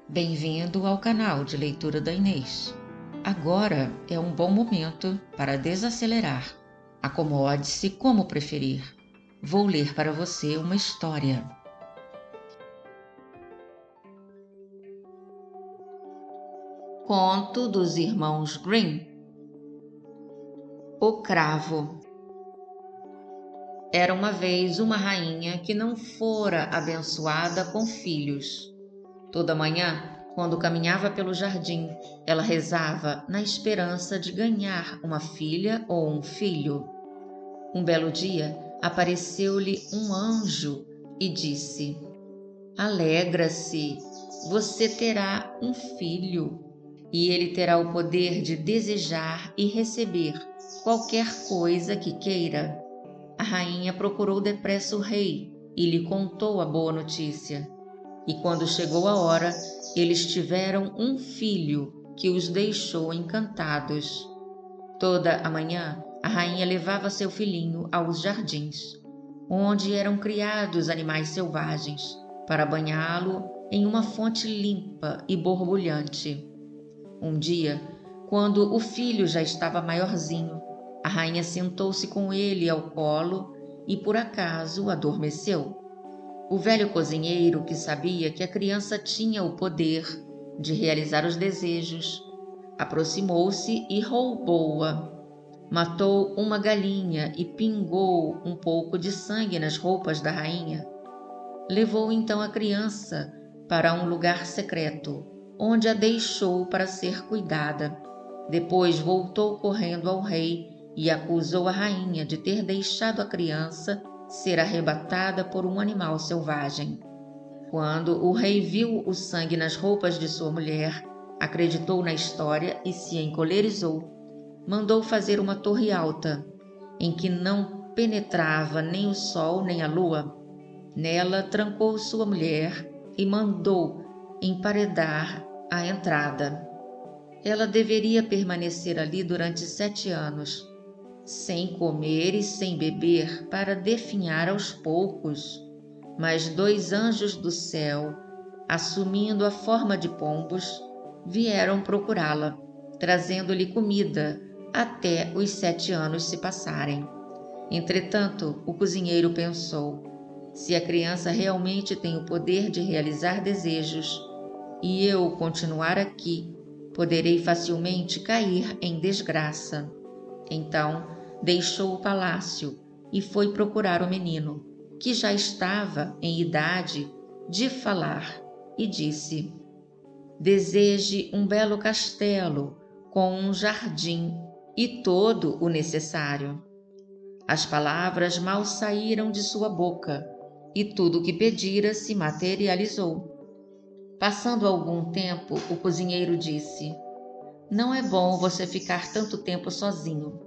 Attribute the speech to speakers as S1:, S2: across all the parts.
S1: Bem-vindo ao canal de leitura da Inês. Agora é um bom momento para desacelerar. Acomode-se como preferir. Vou ler para você uma história. Conto dos Irmãos Grimm. O Cravo. Era uma vez uma rainha que não fora abençoada com filhos. Toda manhã, quando caminhava pelo jardim, ela rezava na esperança de ganhar uma filha ou um filho. Um belo dia, apareceu-lhe um anjo e disse: "Alegra-se, você terá um filho, e ele terá o poder de desejar e receber qualquer coisa que queira." A rainha procurou depressa o rei e lhe contou a boa notícia. E quando chegou a hora, eles tiveram um filho que os deixou encantados. Toda a manhã, a rainha levava seu filhinho aos jardins, onde eram criados animais selvagens, para banhá-lo em uma fonte limpa e borbulhante. Um dia, quando o filho já estava maiorzinho, a rainha sentou-se com ele ao colo e por acaso adormeceu. O velho cozinheiro, que sabia que a criança tinha o poder de realizar os desejos, aproximou-se e roubou-a. Matou uma galinha e pingou um pouco de sangue nas roupas da rainha. Levou então a criança para um lugar secreto, onde a deixou para ser cuidada. Depois voltou correndo ao rei e acusou a rainha de ter deixado a criança ser arrebatada por um animal selvagem. Quando o rei viu o sangue nas roupas de sua mulher, acreditou na história e se encolerizou. Mandou fazer uma torre alta, em que não penetrava nem o sol nem a lua. Nela trancou sua mulher e mandou emparedar a entrada. Ela deveria permanecer ali durante 7 anos, sem comer e sem beber, para definhar aos poucos. Mas 2 anjos do céu, assumindo a forma de pombos, vieram procurá-la, trazendo-lhe comida até os 7 anos se passarem. Entretanto, o cozinheiro pensou: se a criança realmente tem o poder de realizar desejos e eu continuar aqui, poderei facilmente cair em desgraça. Então, deixou o palácio e foi procurar o menino, que já estava em idade de falar, e disse: "Deseje um belo castelo com um jardim e todo o necessário." As palavras mal saíram de sua boca e tudo o que pedira se materializou. Passando algum tempo, o cozinheiro disse: "Não é bom você ficar tanto tempo sozinho.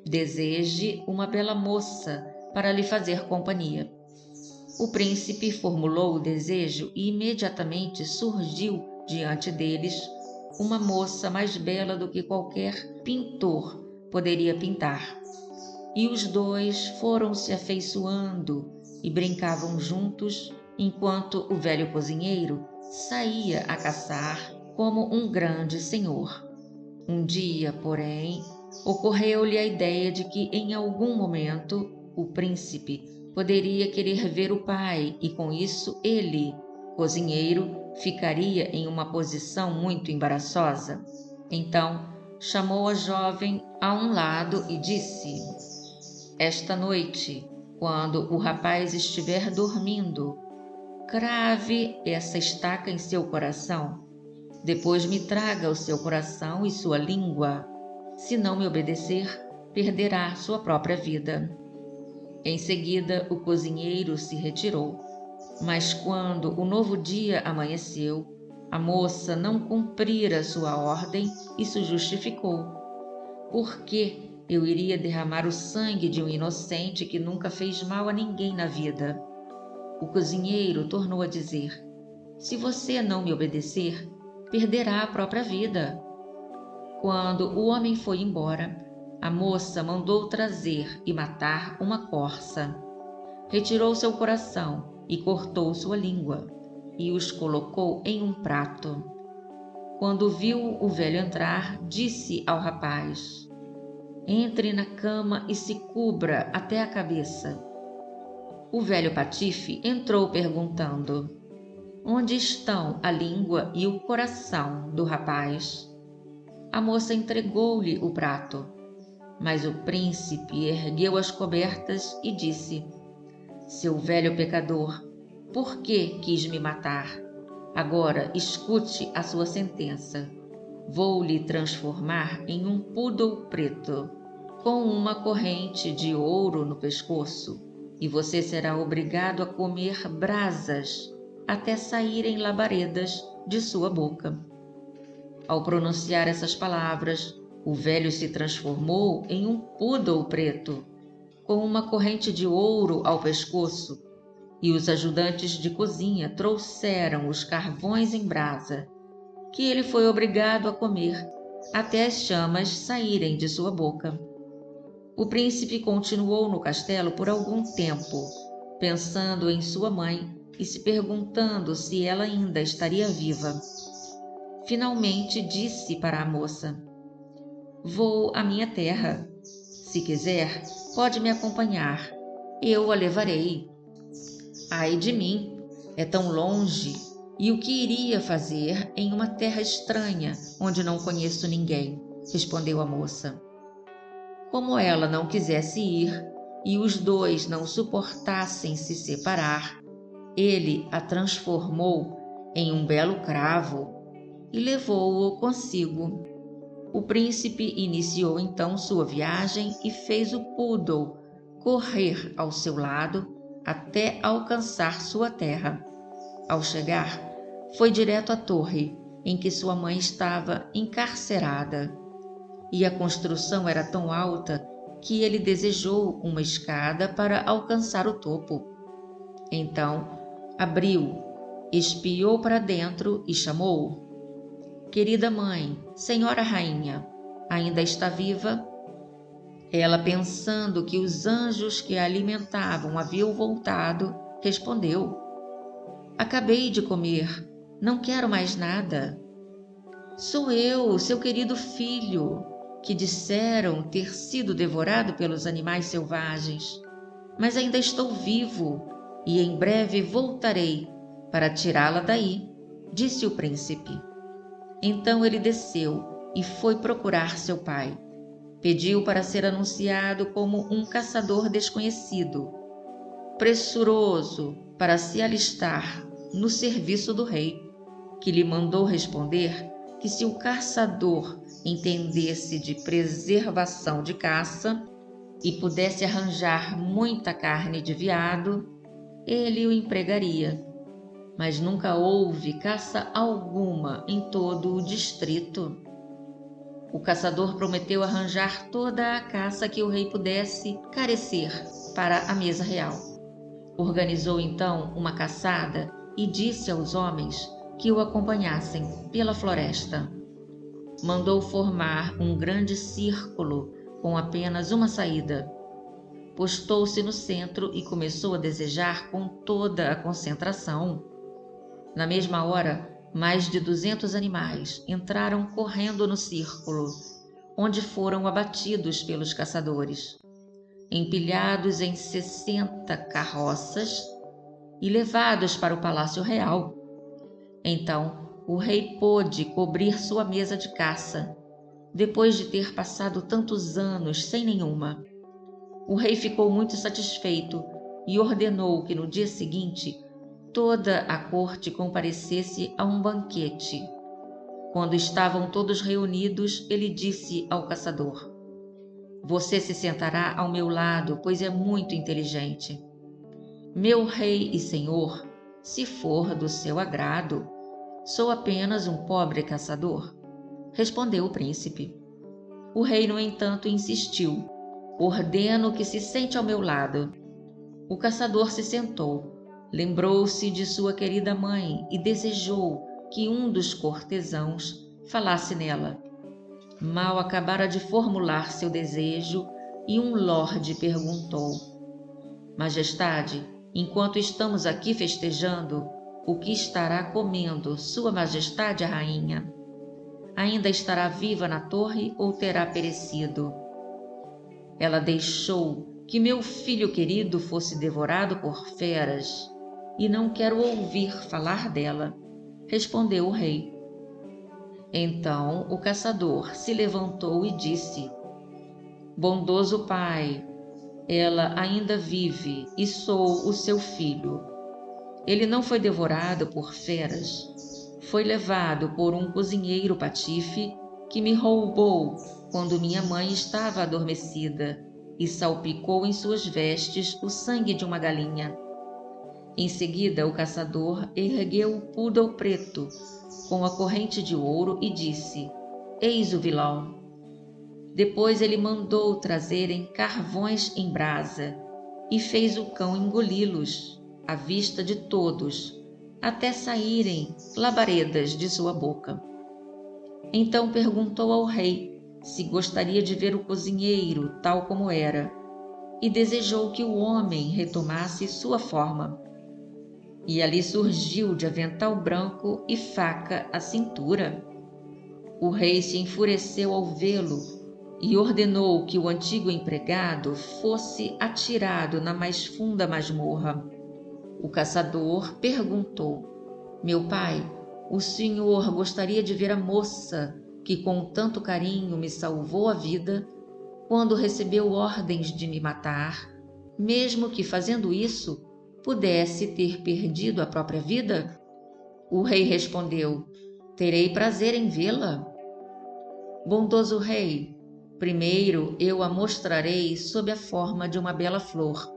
S1: Deseje uma bela moça para lhe fazer companhia." O príncipe formulou o desejo e imediatamente surgiu diante deles uma moça mais bela do que qualquer pintor poderia pintar. E os dois foram se afeiçoando e brincavam juntos enquanto o velho cozinheiro saía a caçar como um grande senhor. Um dia, porém, ocorreu-lhe a ideia de que em algum momento o príncipe poderia querer ver o pai e com isso ele, cozinheiro, ficaria em uma posição muito embaraçosa. Então, chamou a jovem a um lado e disse: "Esta noite, quando o rapaz estiver dormindo, crave essa estaca em seu coração. Depois me traga o seu coração e sua língua. Se não me obedecer, perderá sua própria vida." Em seguida, o cozinheiro se retirou. Mas quando o novo dia amanheceu, a moça não cumprira sua ordem e se justificou. "Por que eu iria derramar o sangue de um inocente que nunca fez mal a ninguém na vida?" O cozinheiro tornou a dizer: "Se você não me obedecer, perderá a própria vida." Quando o homem foi embora, a moça mandou trazer e matar uma corça. Retirou seu coração e cortou sua língua. e os colocou em um prato. Quando viu o velho entrar, disse ao rapaz: entre na cama e se cubra até a cabeça. O velho patife entrou perguntando: onde estão a língua e o coração do rapaz? A moça entregou-lhe o prato, mas o príncipe ergueu as cobertas e disse: seu velho pecador, por que quis me matar? Agora escute a sua sentença. Vou lhe transformar em um poodle preto, com uma corrente de ouro no pescoço, e você será obrigado a comer brasas até saírem labaredas de sua boca. Ao pronunciar essas palavras, o velho se transformou em um poodle preto, com uma corrente de ouro ao pescoço, e os ajudantes de cozinha trouxeram os carvões em brasa, que ele foi obrigado a comer até as chamas saírem de sua boca. O príncipe continuou no castelo por algum tempo, pensando em sua mãe e se perguntando se ela ainda estaria viva. Finalmente disse para a moça: vou à minha terra. Se quiser, pode me acompanhar. Eu a levarei. Ai de mim, é tão longe, e o que iria fazer em uma terra estranha, onde não conheço ninguém? Respondeu a moça. Como ela não quisesse ir, e os dois não suportassem se separar, ele a transformou em um belo cravo e levou-o consigo. O príncipe iniciou então sua viagem e fez o poodle correr ao seu lado até alcançar sua terra. Ao chegar, foi direto à torre em que sua mãe estava encarcerada, e a construção era tão alta que ele desejou uma escada para alcançar o topo. Então, abriu, espiou para dentro e chamou: querida mãe, senhora rainha, ainda está viva? Ela, pensando que os anjos que a alimentavam haviam voltado, respondeu: acabei de comer, não quero mais nada. Sou eu, seu querido filho, que disseram ter sido devorado pelos animais selvagens, mas ainda estou vivo e em breve voltarei para tirá-la daí, disse o príncipe. Então ele desceu e foi procurar seu pai. Pediu para ser anunciado como um caçador desconhecido, pressuroso para se alistar no serviço do rei, que lhe mandou responder que se o caçador entendesse de preservação de caça e pudesse arranjar muita carne de veado, ele o empregaria. Mas nunca houve caça alguma em todo o distrito. O caçador prometeu arranjar toda a caça que o rei pudesse carecer para a mesa real. Organizou então uma caçada e disse aos homens que o acompanhassem pela floresta. Mandou formar um grande círculo com apenas uma saída. Postou-se no centro e começou a desejar com toda a concentração. Na mesma hora, mais de 200 animais entraram correndo no círculo, onde foram abatidos pelos caçadores, empilhados em 60 carroças e levados para o palácio real. Então, o rei pôde cobrir sua mesa de caça, depois de ter passado tantos anos sem nenhuma. O rei ficou muito satisfeito e ordenou que no dia seguinte toda a corte comparecesse a um banquete. Quando estavam todos reunidos, ele disse ao caçador: você se sentará ao meu lado, pois é muito inteligente. Meu rei e senhor, se for do seu agrado, sou apenas um pobre caçador, respondeu o príncipe. O rei, no entanto, insistiu: ordeno que se sente ao meu lado. O caçador se sentou, lembrou-se de sua querida mãe e desejou que um dos cortesãos falasse nela. Mal acabara de formular seu desejo e um lorde perguntou: Majestade, enquanto estamos aqui festejando, o que estará comendo Sua Majestade a Rainha? Ainda estará viva na torre ou terá perecido? Ela deixou que meu filho querido fosse devorado por feras, e não quero ouvir falar dela, respondeu o rei. Então o caçador se levantou e disse: Bondoso pai, ela ainda vive e sou o seu filho. Ele não foi devorado por feras, foi levado por um cozinheiro patife que me roubou quando minha mãe estava adormecida e salpicou em suas vestes o sangue de uma galinha. Em seguida, o caçador ergueu o poodle preto com a corrente de ouro e disse: Eis o vilão. Depois ele mandou trazerem carvões em brasa e fez o cão engoli-los à vista de todos, até saírem labaredas de sua boca. Então perguntou ao rei se gostaria de ver o cozinheiro tal como era, e desejou que o homem retomasse sua forma. E ali surgiu de avental branco e faca à cintura. O rei se enfureceu ao vê-lo e ordenou que o antigo empregado fosse atirado na mais funda masmorra. O caçador perguntou: Meu pai, o senhor gostaria de ver a moça que com tanto carinho me salvou a vida quando recebeu ordens de me matar, mesmo que fazendo isso pudesse ter perdido a própria vida? O rei respondeu: Terei prazer em vê-la. Bondoso rei, primeiro eu a mostrarei sob a forma de uma bela flor.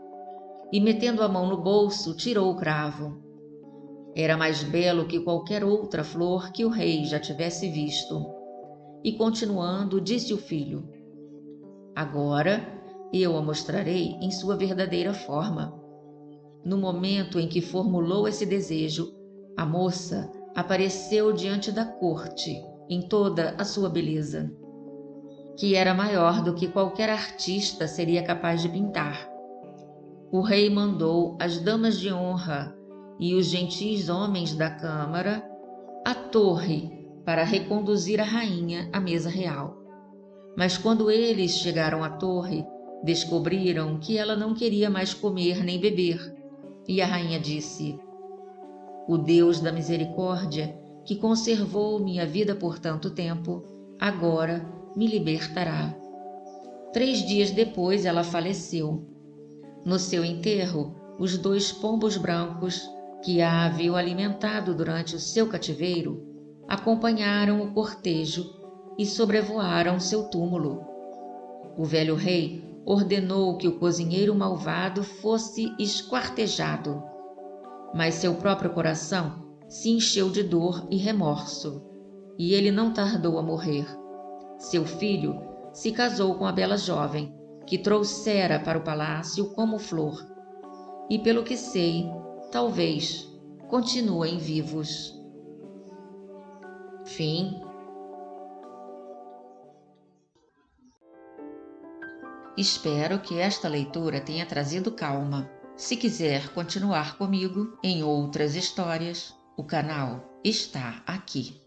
S1: E metendo a mão no bolso, tirou o cravo. Era mais belo que qualquer outra flor que o rei já tivesse visto. E continuando, disse o filho: Agora eu a mostrarei em sua verdadeira forma. No momento em que formulou esse desejo, a moça apareceu diante da corte em toda a sua beleza, que era maior do que qualquer artista seria capaz de pintar. O rei mandou as damas de honra e os gentis homens da câmara à torre para reconduzir a rainha à mesa real. Mas quando eles chegaram à torre, descobriram que ela não queria mais comer nem beber. E a rainha disse: O Deus da misericórdia, que conservou minha vida por tanto tempo, agora me libertará. 3 dias depois ela faleceu. No seu enterro, os 2 pombos brancos, que a haviam alimentado durante o seu cativeiro, acompanharam o cortejo e sobrevoaram seu túmulo. O velho rei ordenou que o cozinheiro malvado fosse esquartejado, mas seu próprio coração se encheu de dor e remorso, e ele não tardou a morrer. Seu filho se casou com a bela jovem, que trouxera para o palácio como flor, e pelo que sei, talvez continuem vivos. Fim. Espero que esta leitura tenha trazido calma. Se quiser continuar comigo em outras histórias, o canal está aqui.